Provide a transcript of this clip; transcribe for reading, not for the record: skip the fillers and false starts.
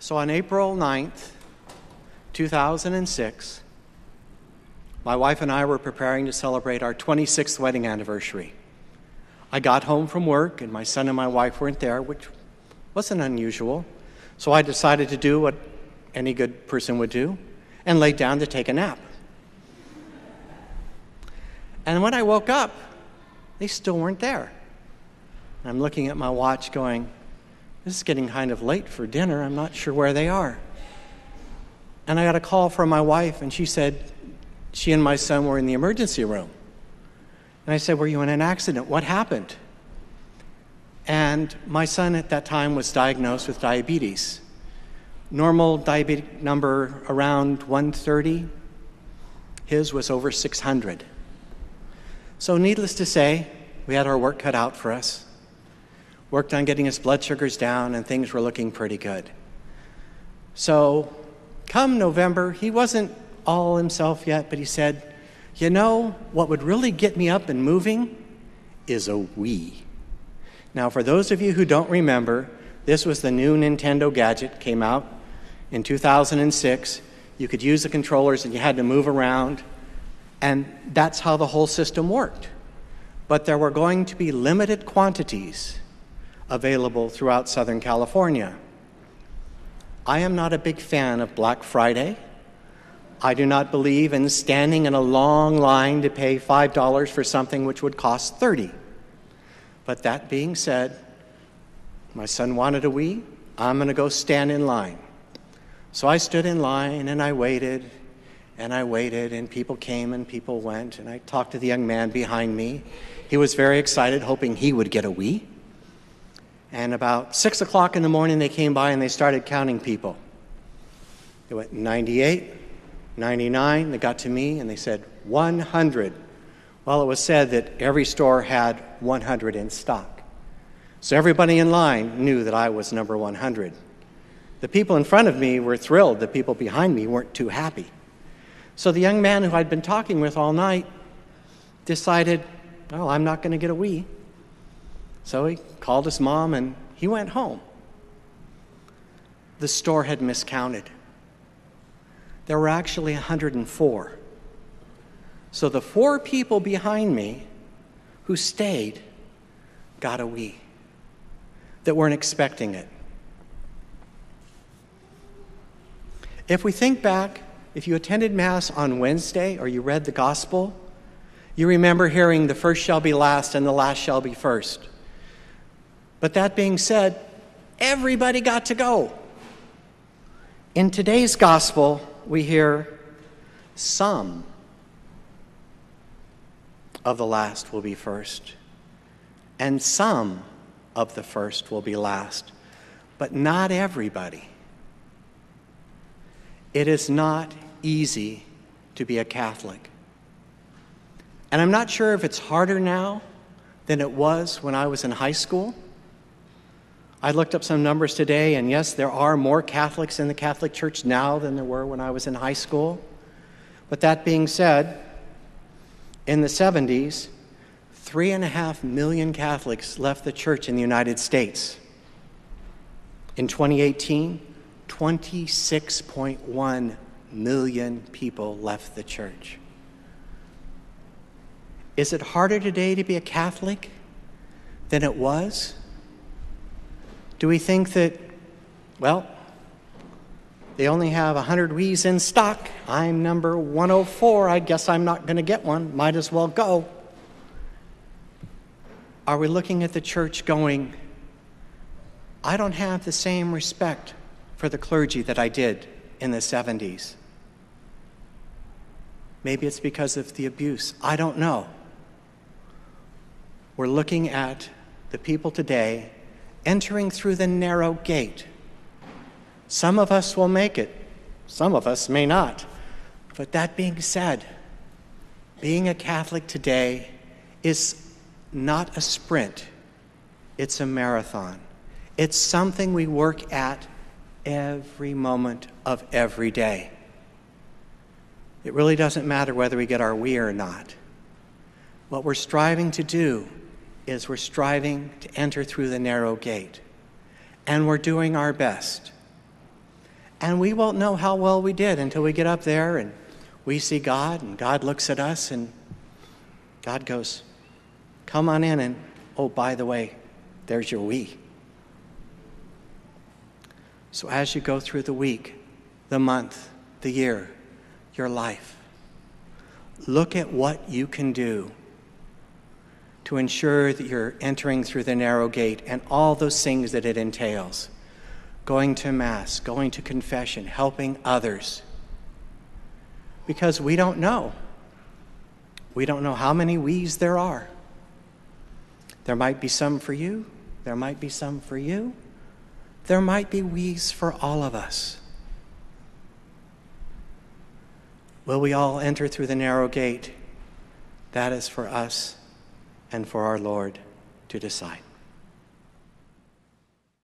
So on April 9th, 2006, my wife and I were preparing to celebrate our 26th wedding anniversary. I got home from work, and my son and my wife weren't there, which wasn't unusual. So I decided to do what any good person would do and lay down to take a nap. And when I woke up, they still weren't there. I'm looking at my watch going, this is getting kind of late for dinner. I'm not sure where they are. And I got a call from my wife, and she said she and my son were in the emergency room. And I said, were you in an accident? What happened? And my son at that time was diagnosed with diabetes. Normal diabetes number around 130. His was over 600. So needless to say, we had our work cut out for us. Worked on getting his blood sugars down, and things were looking pretty good. So come November, he wasn't all himself yet, but he said, you know, what would really get me up and moving is a Wii. Now, for those of you who don't remember, this was the new Nintendo gadget, came out in 2006. You could use the controllers and you had to move around, and that's how the whole system worked. But there were going to be limited quantities available throughout Southern California. I am not a big fan of Black Friday. I do not believe in standing in a long line to pay $5 for something which would cost $30. But that being said, my son wanted a Wii. I'm going to go stand in line. So I stood in line and I waited, and people came and people went, and I talked to the young man behind me. He was very excited, hoping he would get a Wii. And about 6 o'clock in the morning, they came by and they started counting people. They went 98, 99, they got to me and they said 100. Well, it was said that every store had 100 in stock. So everybody in line knew that I was number 100. The people in front of me were thrilled. The people behind me weren't too happy. So the young man who I'd been talking with all night decided, well, I'm not going to get a Wii. So he called his mom and he went home. The store had miscounted. There were actually 104. So the 4 people behind me who stayed got a Wii that weren't expecting it. If we think back, if you attended Mass on Wednesday or you read the Gospel, you remember hearing the first shall be last and the last shall be first. But that being said, everybody got to go. In today's Gospel, we hear some of the last will be first, and some of the first will be last, but not everybody. It is not easy to be a Catholic. And I'm not sure if it's harder now than it was when I was in high school. I looked up some numbers today, and yes, there are more Catholics in the Catholic Church now than there were when I was in high school. But that being said, in the 70s, 3.5 million Catholics left the Church in the United States. In 2018, 26.1 million people left the Church. Is it harder today to be a Catholic than it was? Do we think that, well, they only have 100 Wiis in stock. I'm number 104. I guess I'm not going to get one. Might as well go. Are we looking at the Church going, I don't have the same respect for the clergy that I did in the 70s? Maybe it's because of the abuse. I don't know. We're looking at the people today entering through the narrow gate. Some of us will make it. Some of us may not. But that being said, being a Catholic today is not a sprint. It's a marathon. It's something we work at every moment of every day. It really doesn't matter whether we get our Wii or not. What we're striving to do is we're striving to enter through the narrow gate. And we're doing our best. And we won't know how well we did until we get up there and we see God, and God looks at us, and God goes, come on in, and oh, by the way, there's your we. So as you go through the week, the month, the year, your life, look at what you can do to ensure that you're entering through the narrow gate and all those things that it entails. Going to Mass, going to confession, helping others. Because we don't know. We don't know how many we's there are. There might be some for you. There might be some for you. There might be we's for all of us. Will we all enter through the narrow gate? That is for us and for our Lord to decide.